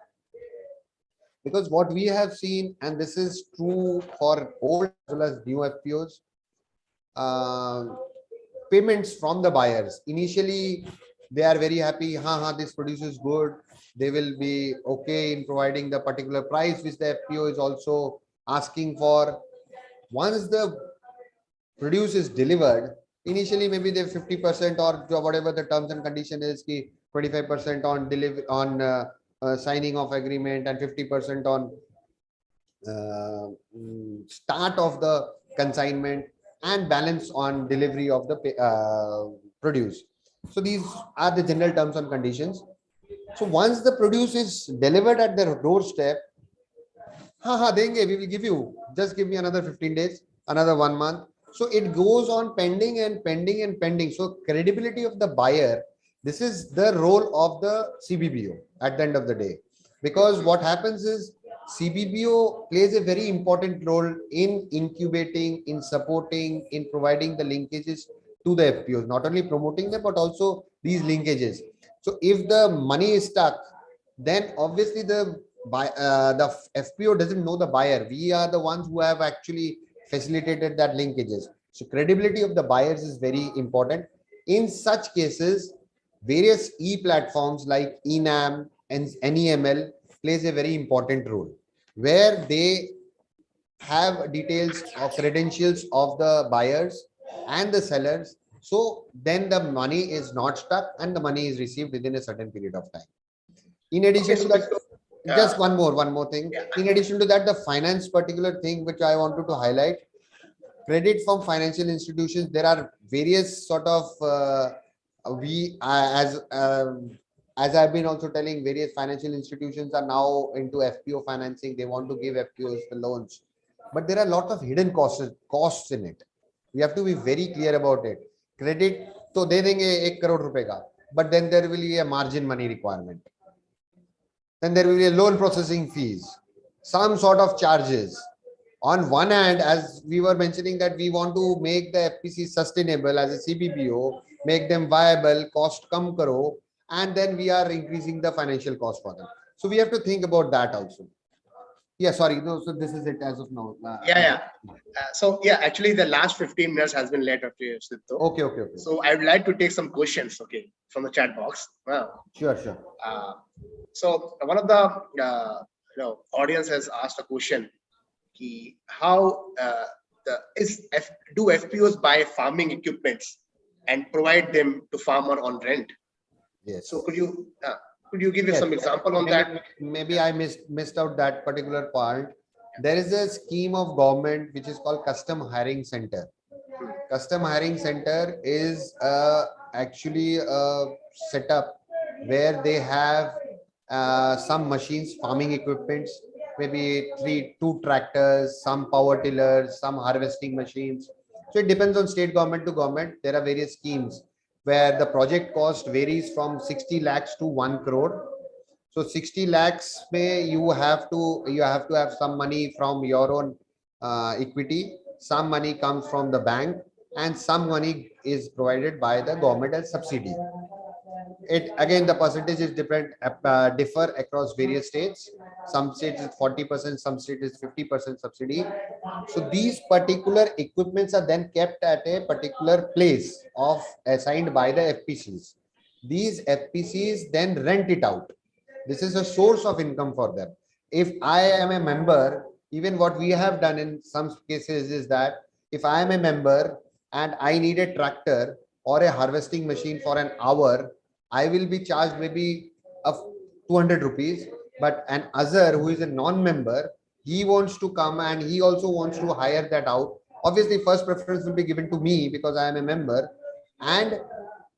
because what we have seen, and this is true for old as well as new FPOs, uh, payments from the buyers. Initially, they are very happy. This produce is good. They will be okay in providing the particular price which the FPO is also asking for. Once the produce is delivered, initially maybe they 50% or whatever the terms and condition is, 25% on delivery, on signing of agreement, and 50% on start of the consignment, and balance on delivery of the produce. So these are the general terms and conditions. So once the produce is delivered at their doorstep, denge, we will give you, just give me another 15 days, another 1 month. So it goes on pending and pending and pending. So credibility of the buyer, this is the role of the CBBO at the end of the day, because what happens is CBBO plays a very important role in incubating, in supporting, in providing the linkages to the FPOs, not only promoting them, but also these linkages. So if the money is stuck, then obviously the FPO doesn't know the buyer. We are the ones who have actually facilitated that linkages. So credibility of the buyers is very important. In such cases, various e-platforms like enam and NEML plays a very important role, where they have details or credentials of the buyers and the sellers. So then the money is not stuck and the money is received within a certain period of time. In addition to that, just one more thing. In addition to that, the finance particular thing which I wanted to highlight, credit from financial institutions. There are various sort of we as I've been also telling, various financial institutions are now into FPO financing. They want to give FPOs the loans, but there are a lot of hidden costs in it. We have to be very clear about it. Credit to de denge 1 crore rupees ka, but then there will be a margin money requirement. Then there will be a loan processing fees, some sort of charges. On one hand, as we were mentioning, that we want to make the FPC sustainable as a CBBO, make them viable, cost come karo, and then we are increasing the financial cost for them. So we have to think about that also. Yeah, sorry. No, so this is it as of now. Actually, the last 15 minutes has been late. Okay. Okay. So I would like to take some questions, okay, from the chat box. Sure. So one of the audience has asked a question: how do FPOs buy farming equipments and provide them to farmer on rent? Yes. So could you give us some example on that? Maybe I missed out that particular part. There is a scheme of government which is called Custom Hiring Center. Custom Hiring Center is actually a setup where they have some machines, farming equipments, maybe two tractors, some power tillers, some harvesting machines. So it depends on state government to government. There are various schemes where the project cost varies from 60 lakhs to 1 crore. So 60 lakhs may you have to have some money from your own equity. Some money comes from the bank, and some money is provided by the government as subsidy. It again, the percentage is different, differ across various states. Some states is 40%, some states is 50% subsidy. So these particular equipments are then kept at a particular place of assigned by the FPCs. These FPCs then rent it out. This is a source of income for them. If I am a member, even what we have done in some cases is that if I am a member and I need a tractor or a harvesting machine for an hour, I will be charged maybe of 200 rupees. But an other who is a non-member, he wants to come and he also wants to hire that out. Obviously, first preference will be given to me because I am a member. And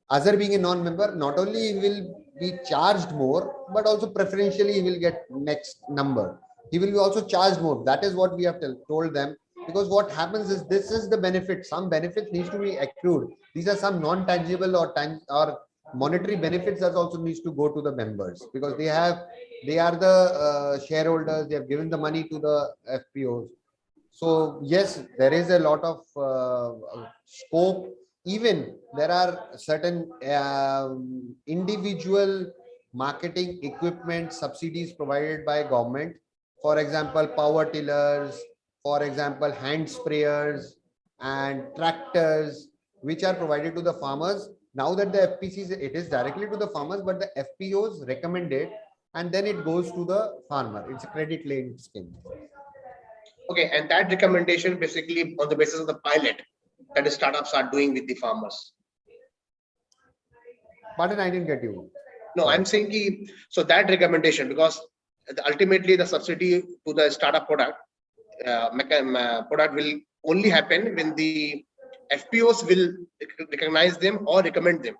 other being a non-member, not only he will be charged more, but also preferentially he will get next number. He will be also charged more. That is what we have told them. Because what happens is this is the benefit. Some benefits needs to be accrued. These are some non-tangible or monetary benefits that also needs to go to the members because they are the shareholders. They have given the money to the FPOs. So yes, there is a lot of scope. Even there are certain individual marketing equipment subsidies provided by government. For example, power tillers, for example, hand sprayers and tractors, which are provided to the farmers. Now that the FPCs, it is directly to the farmers, but the FPOs recommend it and then it goes to the farmer. It's a credit linked scheme. Okay, and that recommendation basically on the basis of the pilot that the startups are doing with the farmers. Pardon, I didn't get you. No, I'm saying so that recommendation, because ultimately the subsidy to the startup product will only happen when the FPOs will recognize them or recommend them.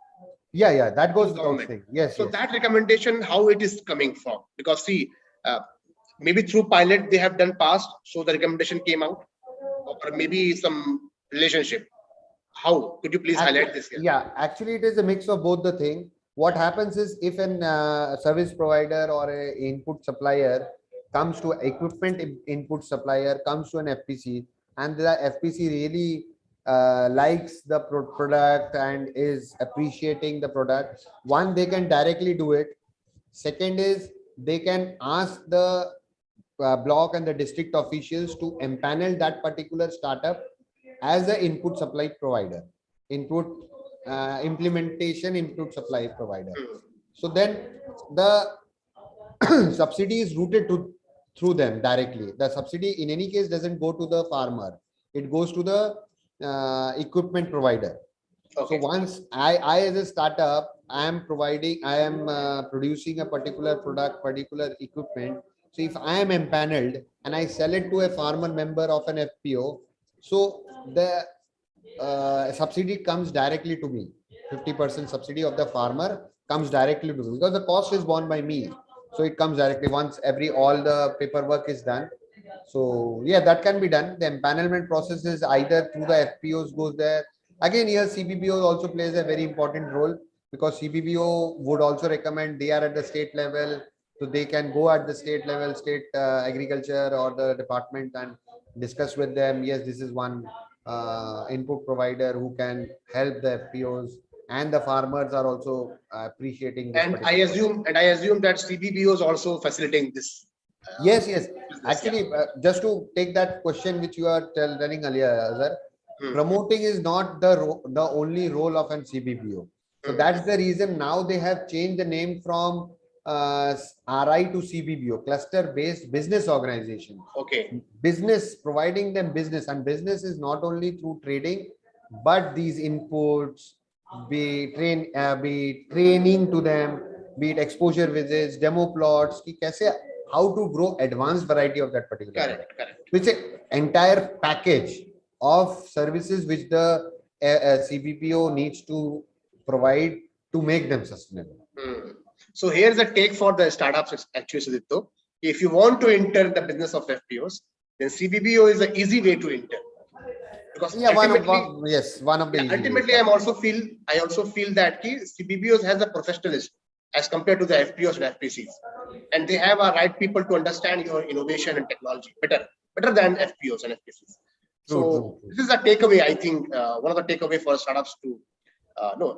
Yeah, that goes without saying. Yes. So that recommendation, how it is coming from? Because see, maybe through pilot they have done past, so the recommendation came out, or maybe some relationship. How could you please highlight this here? Yeah, actually it is a mix of both the thing. What happens is if an service provider or a input supplier comes to equipment input supplier comes to an FPC and the FPC really likes the product and is appreciating the product, one, they can directly do it. Second is they can ask the block and the district officials to empanel that particular startup as an input supply provider, input implementation input supply provider. So then the subsidy is routed through them directly. The subsidy in any case doesn't go to the farmer. It goes to the equipment provider. Okay. So once I as a startup, I am producing a particular product, particular equipment. So if I am empaneled and I sell it to a farmer member of an FPO, so the subsidy comes directly to me. 50% subsidy of the farmer comes directly to me because the cost is borne by me. So it comes directly once all the paperwork is done. So yeah, that can be done. The empanelment process is either through the FPOs goes there. Again, here CBBO also plays a very important role because CBBO would also recommend, they are at the state level. So they can go at the state level, state agriculture or the department and discuss with them. Yes, this is one input provider who can help the FPOs, and the farmers are also appreciating this. And I assume that CBBO is also facilitating this. Yes. Actually, just to take that question which you are telling earlier, sir, promoting is not the only role of an CBBO. So that's the reason now they have changed the name from RI to CBBO, cluster based business organization. Okay. Business, providing them business, and business is not only through trading, but these inputs, be training to them, be it exposure visits, demo plots, how to grow advanced variety of that particular correct. Which is an entire package of services which the CBPO needs to provide to make them sustainable. So here's a take for the startups actually, Sudipto. If you want to enter the business of FPOs, then CBBO is an easy way to enter. Because one of the ultimately I also feel that CBBOs has a professionalism as compared to the FPOs and FPCs, and they have a right people to understand your innovation and technology better than FPOs and FPCs. So this is a takeaway. I think one of the takeaway for startups to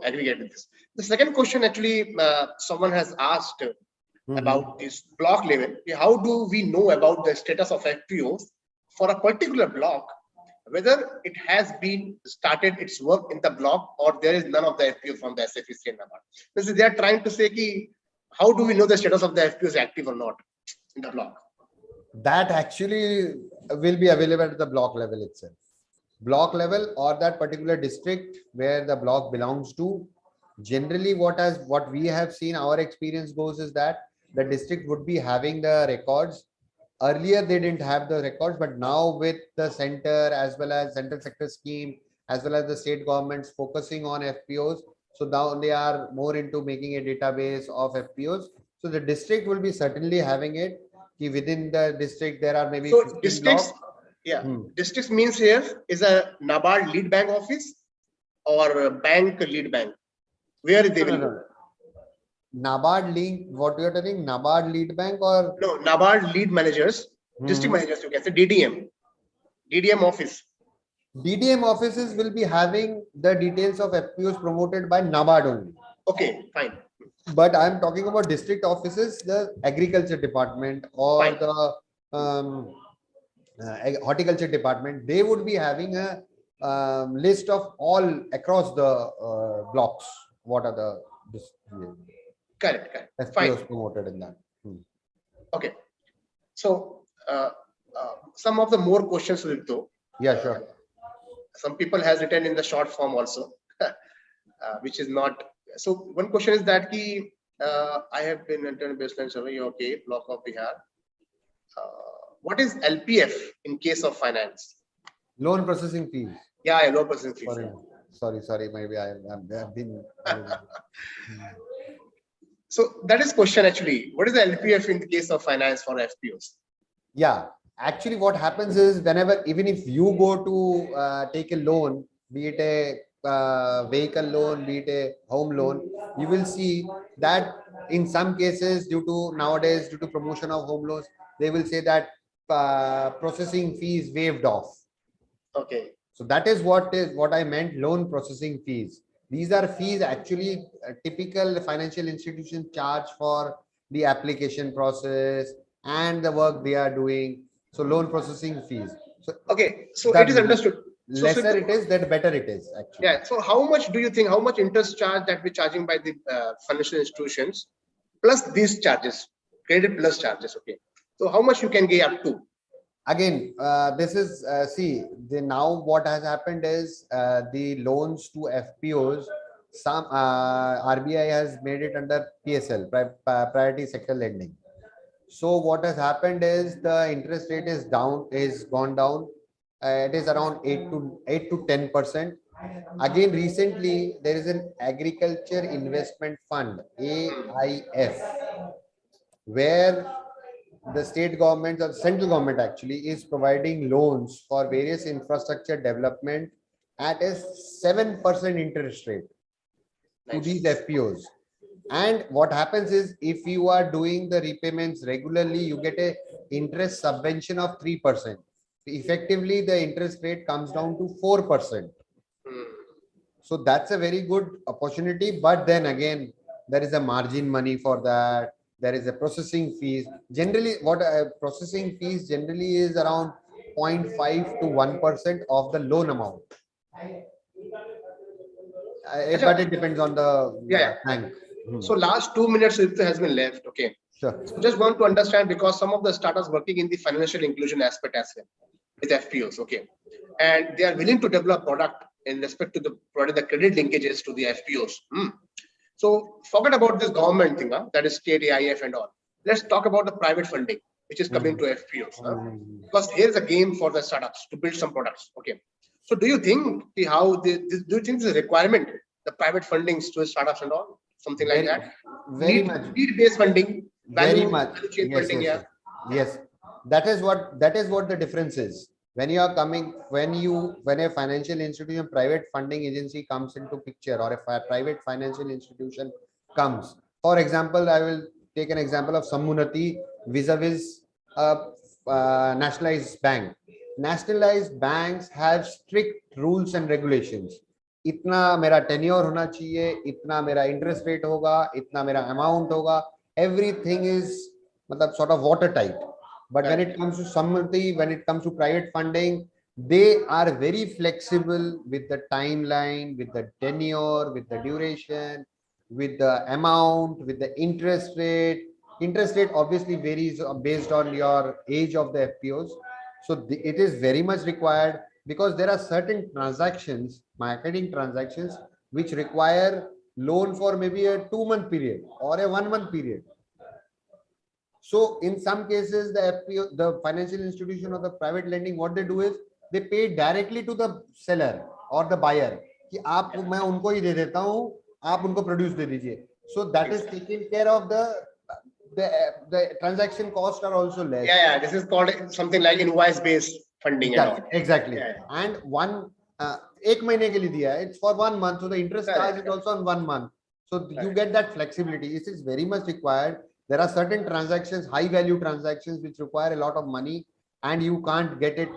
aggregate with this. The second question actually someone has asked Mhm. about this block level. How do we know about the status of FPOs for a particular block, whether it has been started its work in the block or there is none of the FPO from the SFEC and NABARD? This is they are trying to say ki, how do we know the status of the FPO is active or not in the block? That actually will be available at the block level itself. Block level or that particular district where the block belongs to. Generally, what we have seen, our experience goes is that the district would be having the records. Earlier, they didn't have the records, but now with the center as well as central sector scheme, as well as the state governments focusing on FPOs, so now they are more into making a database of FPOs. So the district will be certainly having it. Within the district, there are maybe So 15 districts, blocks. yeah, districts means here is a NABARD lead bank office or a bank lead bank. Where they No, no, will no. go? NABARD link, what you are telling, NABARD lead bank or No, NABARD lead managers, district managers, you can say DDM office. DDM offices will be having the details of FPOs promoted by NABARD only. Okay, fine, But I'm talking about district offices, the agriculture department or fine. the horticulture department. They would be having a list of all across the blocks. What are the Correct, FPOs fine. promoted in that? Okay, so some of the more questions will do. Yeah, sure. Some people has written in the short form also, which is not. So one question is that I have been entered baseline survey. Okay, block of Bihar. What is LPF in case of finance? Loan processing fees. Yeah, low percent fees. Sorry. Maybe I've been. So that is question actually. What is the LPF in the case of finance for FPOs? Yeah, actually, what happens is whenever, even if you go to take a loan, be it a vehicle loan, be it a home loan, you will see that in some cases, due to nowadays, due to promotion of home loans, they will say that processing fees waived off. Okay. So that is what I meant, loan processing fees. These are fees actually typical financial institutions charge for the application process and the work they are doing. So loan processing fees. So Okay, so it is the understood. lesser it is, that better it is actually. Yeah. So how much do you think? How much interest charge that we're charging by the financial institutions, plus these charges, credit plus charges? Okay. So how much you can get up to? Again, this is see the now what has happened is the loans to FPOs. Some RBI has made it under PSL, priority sector lending. So what has happened is the interest rate is gone down. It is around 8 to 10%. Again, recently there is an agriculture investment fund AIF where the state government or central government actually is providing loans for various infrastructure development at a 7% interest rate to Nice. these FPOs. And what happens is if you are doing the repayments regularly, you get a interest subvention of 3%. Effectively, the interest rate comes down to 4%. Hmm. So that's a very good opportunity. But then again, there is a margin money for that. There is a processing fees. Generally, what processing fees generally is around 0.5 to 1% of the loan amount. But it depends on the Yeah. bank. So last 2 minutes has been left. Okay. Sure. So just want to understand because some of the startups working in the financial inclusion aspect as well with FPOs. Okay. And they are willing to develop product in respect to the product, the credit linkages to the FPOs. So forget about this government thing, that is state AIF and all. Let's talk about the private funding, which is coming to FPOs. Because here's a game for the startups to build some products. Okay. So do you think do you think this is a requirement, the private fundings to startups and all? Something like that? Very much. Need-based funding, Very much. value chain Yes, funding, yes, yeah. yes. That is what the difference is. When you are coming, when a financial institution, private funding agency comes into picture, or if a private financial institution comes. For example, I will take an example of Sammunati vis-a-vis a nationalized bank. Nationalized banks have strict rules and regulations. इतना मेरा tenure होना चाहिए, इतना मेरा interest rate होगा, इतना मेरा amount होगा, everything is मतलब sort of watertight. But when it comes to Samruddhi, when it comes to private funding, they are very flexible with the timeline, with the tenure, with the duration, with the amount, with the interest rate. Interest rate obviously varies based on your age of the FPOs. So it is very much required because there are certain transactions, marketing transactions, which require loan for maybe a 2-month period or a 1-month period. So in some cases, the FPO, the financial institution or the private lending, what they do is they pay directly to the seller or the buyer. कि आप मैं उनको ही दे देता हूँ, आप उनको produce दे दीजिए. So that is taking care of the transaction costs are also less. Yeah, this is called something like invoice based funding. Exactly. Yeah. And one एक महीने के लिए दिया है, it's for 1 month, so the interest charge is also on 1 month. So you get that flexibility. This is very much required. There are certain transactions, high value transactions, which require a lot of money, and you can't get it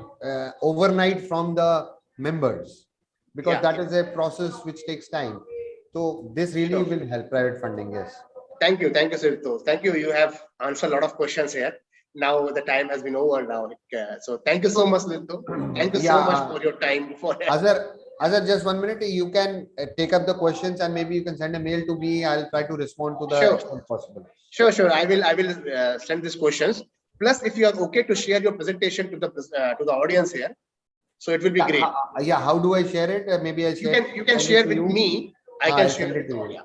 overnight from the members because that is a process which takes time. So this really will help private funding. Yes. Thank you, Sudipto. Thank you. You have answered a lot of questions here. Now the time has been over now. So thank you so much, Sudipto. Thank you so much for your time. Azhar, just 1 minute. You can take up the questions and maybe you can send a mail to me. I'll try to respond to the extent possible. Sure. I will send these questions. Plus, if you are okay to share your presentation to the audience here, so it will be great. How do I share it? Maybe I share. You can share with me. I can share it to you.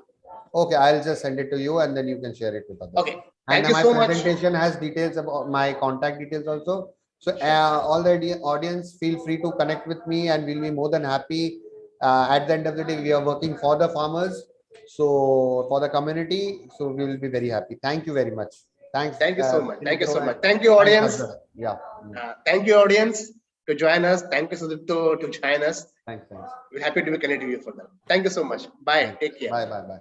Okay, I'll just send it to you and then you can share it with others. Okay. Thank you so much. My presentation has details about my contact details also. So all the audience, feel free to connect with me and we'll be more than happy. At the end of the day, we are working for the farmers, so for the community. So we will be very happy. Thank you very much. Thanks. Thank you so much. Thank you so much. Thank you, audience. Thank you, audience, to join us. Thank you, Sudipto, to join us. Thanks. We're happy to be connected with you for that. Thank you so much. Bye. Take care. Bye.